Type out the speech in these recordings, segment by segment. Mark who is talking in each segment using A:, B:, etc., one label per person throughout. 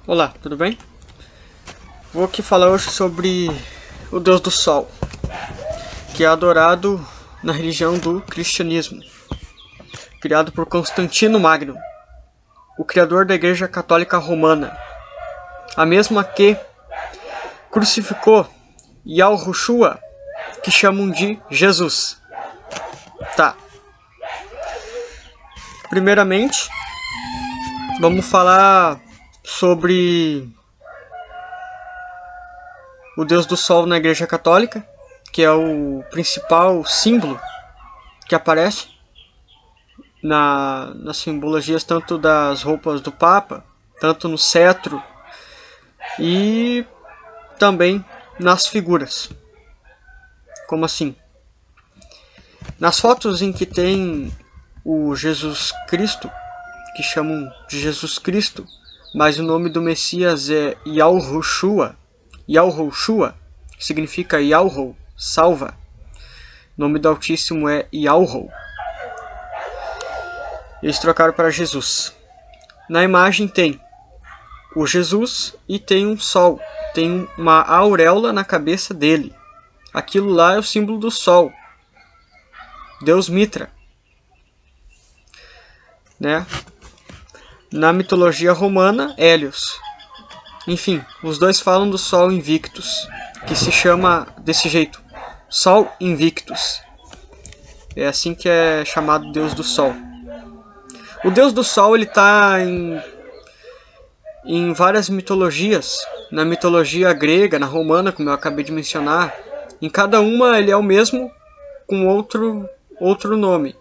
A: Olá, tudo bem? Vou aqui falar hoje sobre o Deus do Sol, que é adorado na religião do cristianismo, criado por Constantino Magno, o criador da Igreja Católica Romana, a mesma que crucificou Yahushua, que chamam de Jesus. Tá. Primeiramente, vamos falar sobre o Deus do Sol na Igreja Católica, que é o principal símbolo que aparece nas simbologias tanto das roupas do Papa, tanto no cetro e também nas figuras. Como assim? Nas fotos em que tem o Jesus Cristo, que chamam de Jesus Cristo, mas o nome do Messias é Yahushua. Yahushua significa Yahu, salva. O nome do Altíssimo é Yahu. Eles trocaram para Jesus. Na imagem tem o Jesus e tem um sol. Tem uma auréola na cabeça dele. Aquilo lá é o símbolo do sol. Deus Mitra. Né? Na mitologia romana, Hélios. Enfim, os dois falam do Sol Invictus, que se chama desse jeito, Sol Invictus. É assim que é chamado Deus do Sol. O Deus do Sol ele está em várias mitologias. Na mitologia grega, na romana, como eu acabei de mencionar. Em cada uma ele é o mesmo, com outro nome.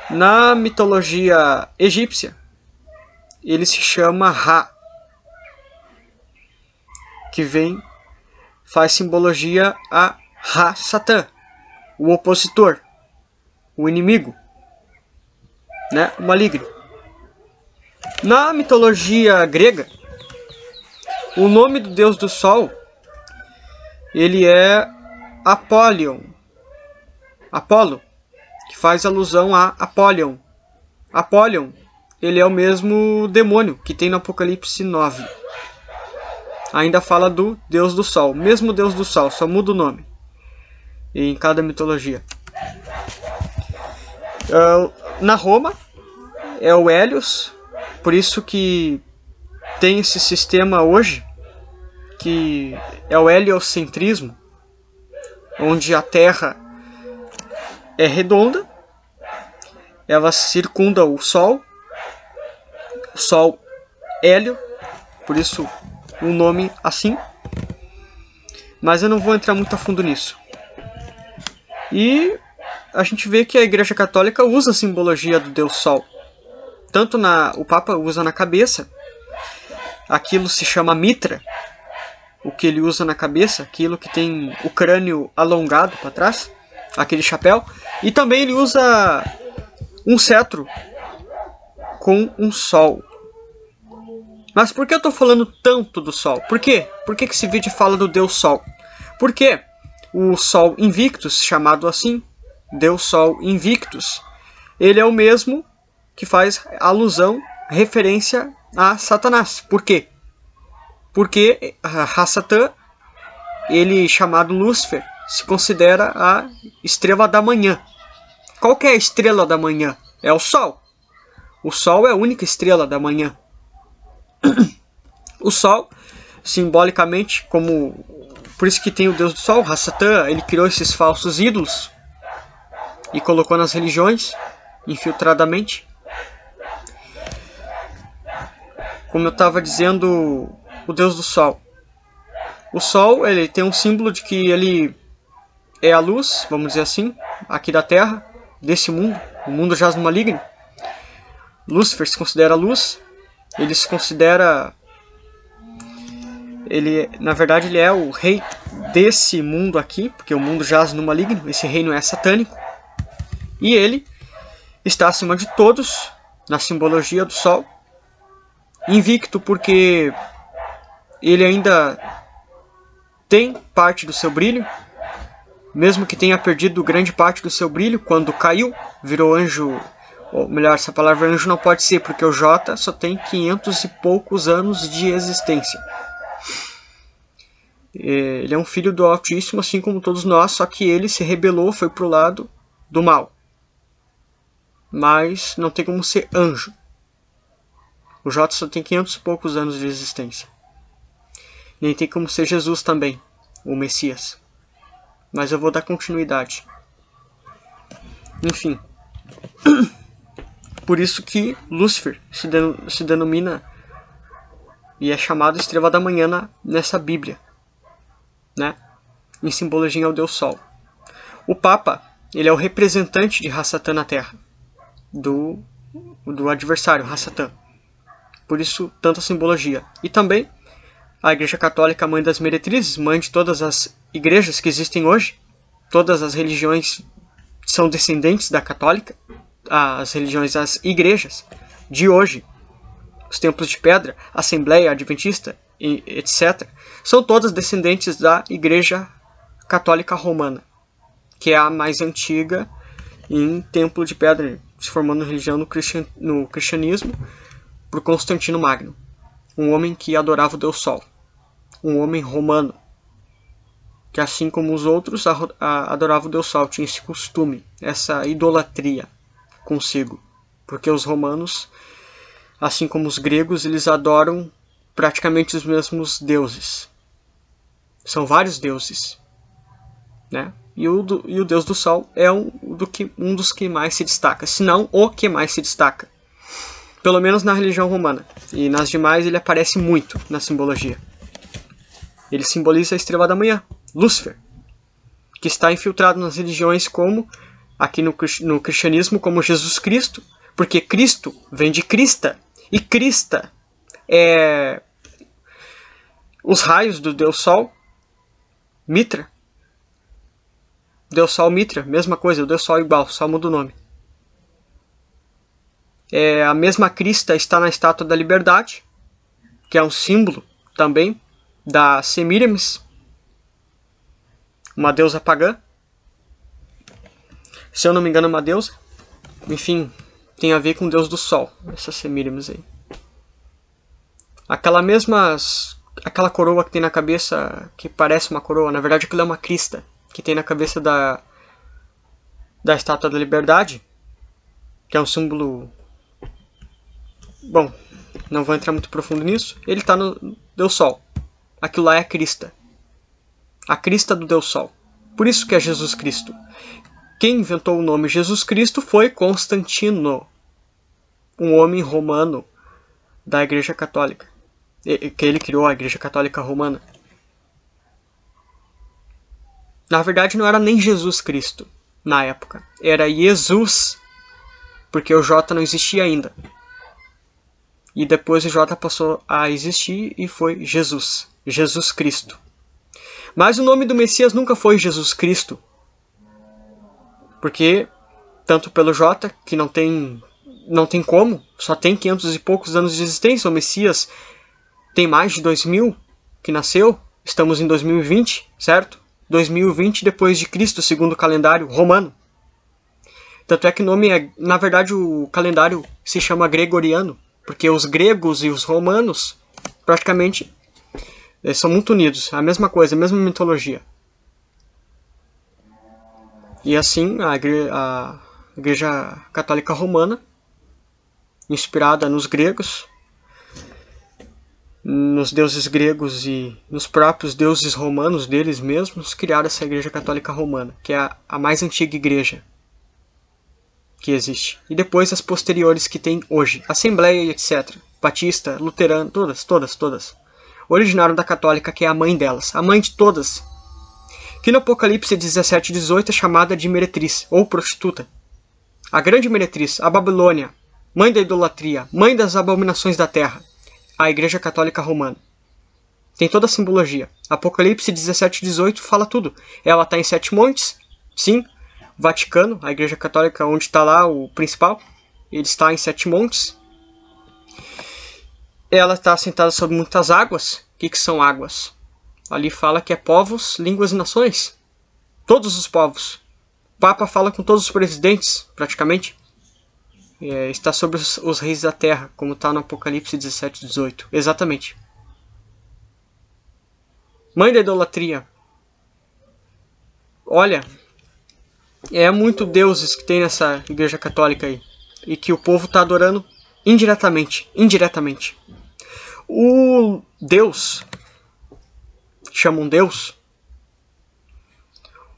A: Na mitologia egípcia, ele se chama Ra, que faz simbologia a Ra-Satã, o opositor, o inimigo, né? O maligno. Na mitologia grega, o nome do Deus do Sol, ele é Apolo, que faz alusão a Apollyon. Apollyon, ele é o mesmo demônio que tem no Apocalipse 9. Ainda fala do Deus do Sol. Mesmo Deus do Sol, só muda o nome em cada mitologia. Na Roma, é o Hélios. Por isso que tem esse sistema hoje, que é o heliocentrismo, onde a Terra é redonda, ela circunda o Sol Hélio, por isso um nome assim, mas eu não vou entrar muito a fundo nisso. E a gente vê que a Igreja Católica usa a simbologia do Deus Sol. Tanto o Papa usa na cabeça, aquilo se chama mitra, o que ele usa na cabeça, aquilo que tem o crânio alongado para trás, aquele chapéu, e também ele usa um cetro com um sol. Mas por que eu estou falando tanto do Sol? Por quê? Por que esse vídeo fala do Deus Sol? Porque o Sol Invictus, chamado assim, Deus Sol Invictus, ele é o mesmo que faz alusão, referência a Satanás. Por quê? Porque Satã, ele chamado Lúcifer, se considera a estrela da manhã. Qual que é a estrela da manhã? É o Sol. O Sol é a única estrela da manhã. O Sol, simbolicamente, por isso que tem o Deus do Sol, Satã, ele criou esses falsos ídolos e colocou nas religiões, infiltradamente. Como eu estava dizendo, o Deus do Sol. O Sol, ele tem um símbolo de que ele é a luz, vamos dizer assim, aqui da Terra, desse mundo. O mundo jaz no maligno. Lúcifer se considera luz. Ele se considera... na verdade, ele é o rei desse mundo aqui, porque o mundo jaz no maligno, esse reino é satânico. E ele está acima de todos, na simbologia do Sol. Invicto porque ele ainda tem parte do seu brilho, mesmo que tenha perdido grande parte do seu brilho quando caiu, virou anjo Ou melhor, essa palavra anjo não pode ser, porque o J só tem 500 e poucos anos de existência. Ele é um filho do Altíssimo, assim como todos nós, só que ele se rebelou, foi pro lado do mal. Mas não tem como ser anjo. O J só tem 500 e poucos anos de existência. Nem tem como ser Jesus também, o Messias. Mas eu vou dar continuidade. Enfim. Por isso que Lúcifer se denomina e é chamado Estrela da Manhã nessa Bíblia, né? Em simbologia ao Deus Sol. O Papa, ele é o representante de Ra-Satã na Terra, do adversário, Ra-Satã. Por isso, tanta simbologia. E também a Igreja Católica, mãe das meretrizes, mãe de todas as igrejas que existem hoje. Todas as religiões são descendentes da católica. As religiões, as igrejas de hoje, os templos de pedra, Assembleia Adventista, etc., são todas descendentes da Igreja Católica Romana, que é a mais antiga em templo de pedra, se formando religião no cristianismo, por Constantino Magno, um homem que adorava o Deus Sol, um homem romano, que assim como os outros adorava o Deus Sol, tinha esse costume, essa idolatria consigo, porque os romanos, assim como os gregos, eles adoram praticamente os mesmos deuses. São vários deuses, né? E o Deus do Sol é um dos que mais se destaca, se não o que mais se destaca. Pelo menos na religião romana. E nas demais ele aparece muito na simbologia. Ele simboliza a Estrela da Manhã, Lúcifer, que está infiltrado nas religiões como, aqui no cristianismo, como Jesus Cristo, porque Cristo vem de Crista, e Crista é os raios do Deus Sol, Mitra. Deus Sol, Mitra, mesma coisa, o Deus Sol igual, só muda o nome. A mesma crista está na Estátua da Liberdade, que é um símbolo também da Semíramis, uma deusa pagã. Se eu não me engano, é uma deusa. Enfim, tem a ver com o Deus do Sol, essa Semíramis aí. Aquela coroa que tem na cabeça, que parece uma coroa, na verdade aquilo é uma crista, que tem na cabeça da Estátua da Liberdade, que é um símbolo... Bom, não vou entrar muito profundo nisso. Ele está no Deus Sol. Aquilo lá é a crista. A crista do Deus Sol. Por isso que é Jesus Cristo. Quem inventou o nome Jesus Cristo foi Constantino, um homem romano da Igreja Católica. Que ele criou a Igreja Católica Romana. Na verdade não era nem Jesus Cristo na época. Era Jesus, porque o J não existia ainda. E depois o J passou a existir e foi Jesus. Jesus Cristo. Mas o nome do Messias nunca foi Jesus Cristo. Porque, tanto pelo J, que não tem como, só tem 500 e poucos anos de existência. O Messias tem mais de 2000 que nasceu. Estamos em 2020, certo? 2020 depois de Cristo, segundo o calendário romano. Tanto é que o nome na verdade o calendário se chama gregoriano. Porque os gregos e os romanos praticamente são muito unidos. A mesma coisa, a mesma mitologia. E assim a Igreja Católica Romana, inspirada nos gregos, nos deuses gregos e nos próprios deuses romanos deles mesmos, criaram essa Igreja Católica Romana, que é a mais antiga igreja que existe. E depois as posteriores que tem hoje. Assembleia e etc. Batista, luterano, todas. Originário da católica, que é a mãe delas. A mãe de todas. Que no Apocalipse 17 e 18 é chamada de meretriz, ou prostituta. A grande meretriz, a Babilônia, mãe da idolatria, mãe das abominações da terra. A Igreja Católica Romana. Tem toda a simbologia. Apocalipse 17 e 18 fala tudo. Ela está em 7 montes, sim. Vaticano, a Igreja Católica, onde está lá o principal, ele está em 7 montes. Ela está sentada sobre muitas águas. O que são águas? Ali fala que é povos, línguas e nações. Todos os povos. O Papa fala com todos os presidentes, praticamente. está sobre os reis da terra, como está no Apocalipse 17, 18. Exatamente. Mãe da idolatria. Olha, é muito deuses que tem nessa igreja católica aí. E que o povo está adorando indiretamente. O Deus, chamam Deus,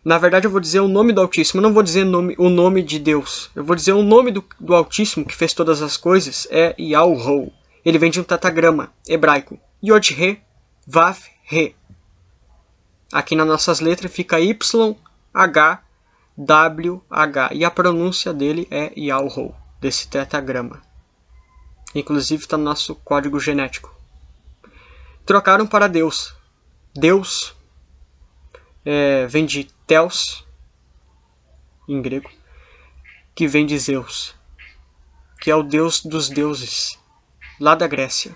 A: na verdade eu vou dizer o nome do Altíssimo, eu não vou dizer o nome de Deus. Eu vou dizer o nome do Altíssimo, que fez todas as coisas, é Yahweh. Ele vem de um tetagrama hebraico. Yod-He, Vav-He. Aqui nas nossas letras fica Y-H-W-H. E a pronúncia dele é Yahweh, desse tetagrama. Inclusive está no nosso código genético. Trocaram para Deus. Deus vem de Theos, em grego, que vem de Zeus, que é o deus dos deuses, lá da Grécia.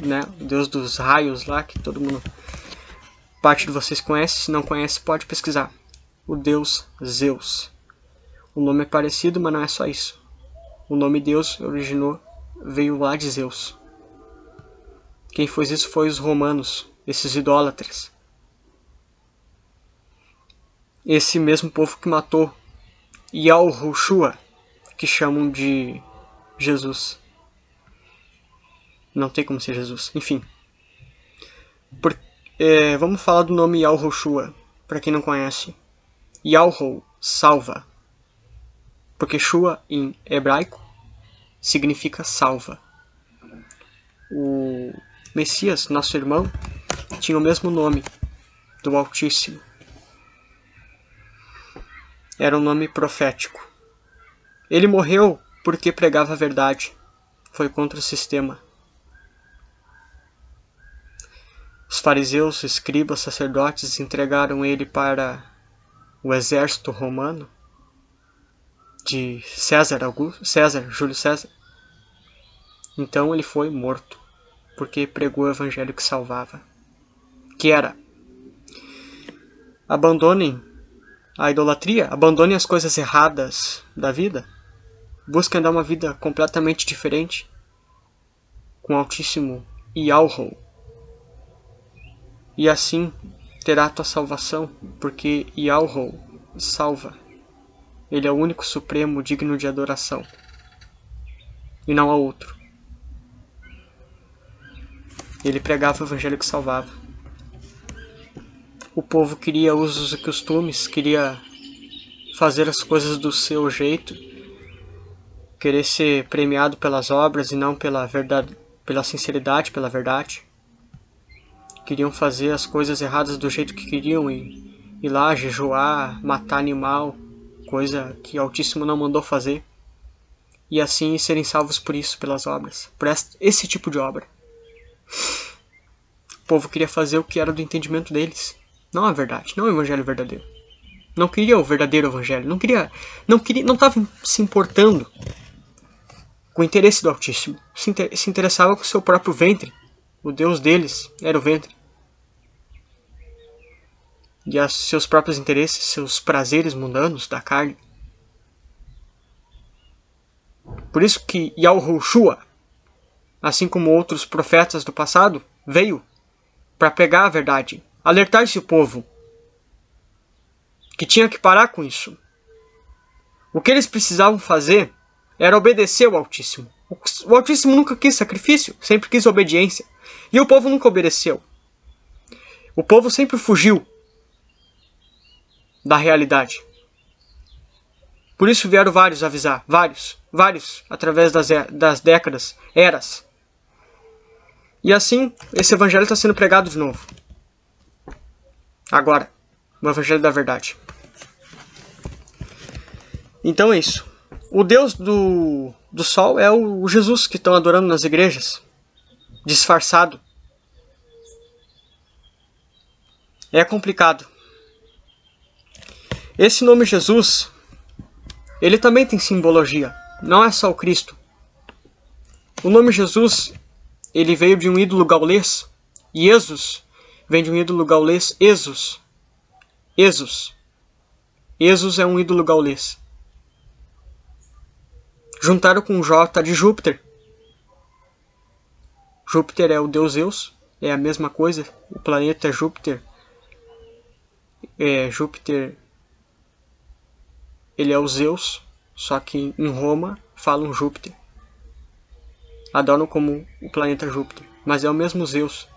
A: Né? O deus dos raios lá, que todo mundo, parte de vocês conhece, se não conhece pode pesquisar. O deus Zeus. O nome é parecido, mas não é só isso. O nome Deus veio lá de Zeus. Quem fez isso foi os romanos, esses idólatras. Esse mesmo povo que matou Yahushua, que chamam de Jesus. Não tem como ser Jesus, enfim. Vamos falar do nome Yahushua, para quem não conhece. Yahweh, salva. Porque Shua em hebraico significa salva. O Messias, nosso irmão, tinha o mesmo nome do Altíssimo. Era um nome profético. Ele morreu porque pregava a verdade. Foi contra o sistema. Os fariseus, escribas, sacerdotes entregaram ele para o exército romano de Júlio César. Então ele foi morto porque pregou o evangelho que salvava. Que era: abandonem a idolatria, abandonem as coisas erradas da vida, busquem dar uma vida completamente diferente com o Altíssimo Yahweh, e assim terá a tua salvação, porque Yahweh salva. Ele é o único supremo digno de adoração, e não há outro. Ele pregava o evangelho que salvava. O povo queria usos e costumes, queria fazer as coisas do seu jeito, querer ser premiado pelas obras e não pela verdade, pela sinceridade, pela verdade. Queriam fazer as coisas erradas do jeito que queriam e ir lá jejuar, matar animal, coisa que o Altíssimo não mandou fazer, e assim serem salvos por isso, pelas obras, por esse tipo de obra. O povo queria fazer o que era do entendimento deles, não a verdade, não o evangelho verdadeiro. Não queria o verdadeiro evangelho, não estava se importando com o interesse do Altíssimo, se interessava com o seu próprio ventre. O Deus deles era o ventre. E os seus próprios interesses, seus prazeres mundanos da carne. Por isso que Yahushua, assim como outros profetas do passado, veio para pegar a verdade, alertar esse povo que tinha que parar com isso. O que eles precisavam fazer era obedecer ao Altíssimo. O Altíssimo nunca quis sacrifício, sempre quis obediência. E o povo nunca obedeceu. O povo sempre fugiu da realidade. Por isso vieram vários avisar, vários, através das décadas, eras. E assim, esse evangelho está sendo pregado de novo. Agora, o evangelho da verdade. Então é isso. O Deus do sol é o Jesus que estão adorando nas igrejas, disfarçado. É complicado. Esse nome Jesus, ele também tem simbologia, não é só o Cristo. O nome Jesus, ele veio de um ídolo gaulês, e Jesus vem de um ídolo gaulês, Esos. Esos é um ídolo gaulês. Juntaram com J de Júpiter. Júpiter é o deus Zeus, é a mesma coisa. O planeta Júpiter, ele é o Zeus, só que em Roma falam Júpiter. Adoram como o planeta Júpiter, mas é o mesmo Zeus,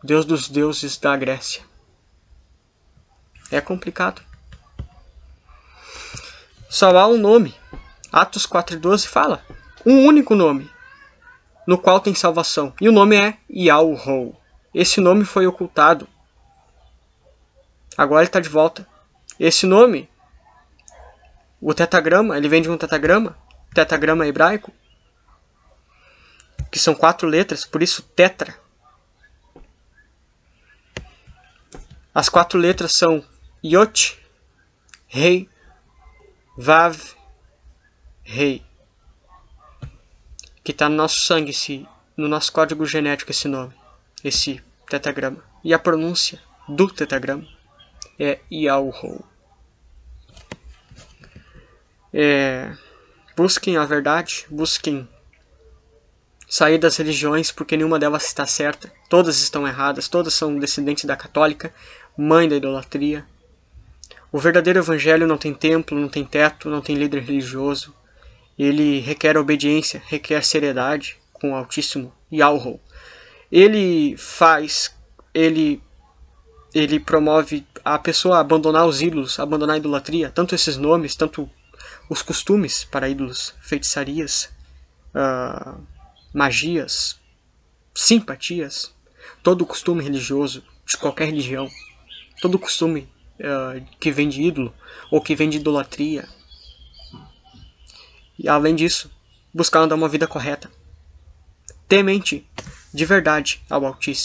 A: deus dos deuses da Grécia. É complicado. Só há um nome. Atos 4:12 fala um único nome, no qual tem salvação. E o nome é Yahweh. Esse nome foi ocultado. Agora ele está de volta. Esse nome, o tetagrama, ele vem de um tetagrama hebraico, que são 4 letras, por isso tetra. As 4 letras são Yot, Rei, Vav, Rei. Que está no nosso sangue, no nosso código genético esse nome, esse tetagrama. E a pronúncia do tetagrama é Yahweh. Busquem a verdade, busquem sair das religiões, porque nenhuma delas está certa. Todas estão erradas, todas são descendentes da católica, mãe da idolatria. O verdadeiro evangelho não tem templo, não tem teto, não tem líder religioso. Ele requer obediência, requer seriedade com o Altíssimo Yahweh. Ele promove a pessoa a abandonar os ídolos, a abandonar a idolatria, tanto esses nomes, tanto os costumes para ídolos, feitiçarias, magias, simpatias, todo costume religioso, de qualquer religião, todo costume que vem de ídolo ou que vem de idolatria. E além disso, buscar andar uma vida correta, temente de verdade ao Altíssimo.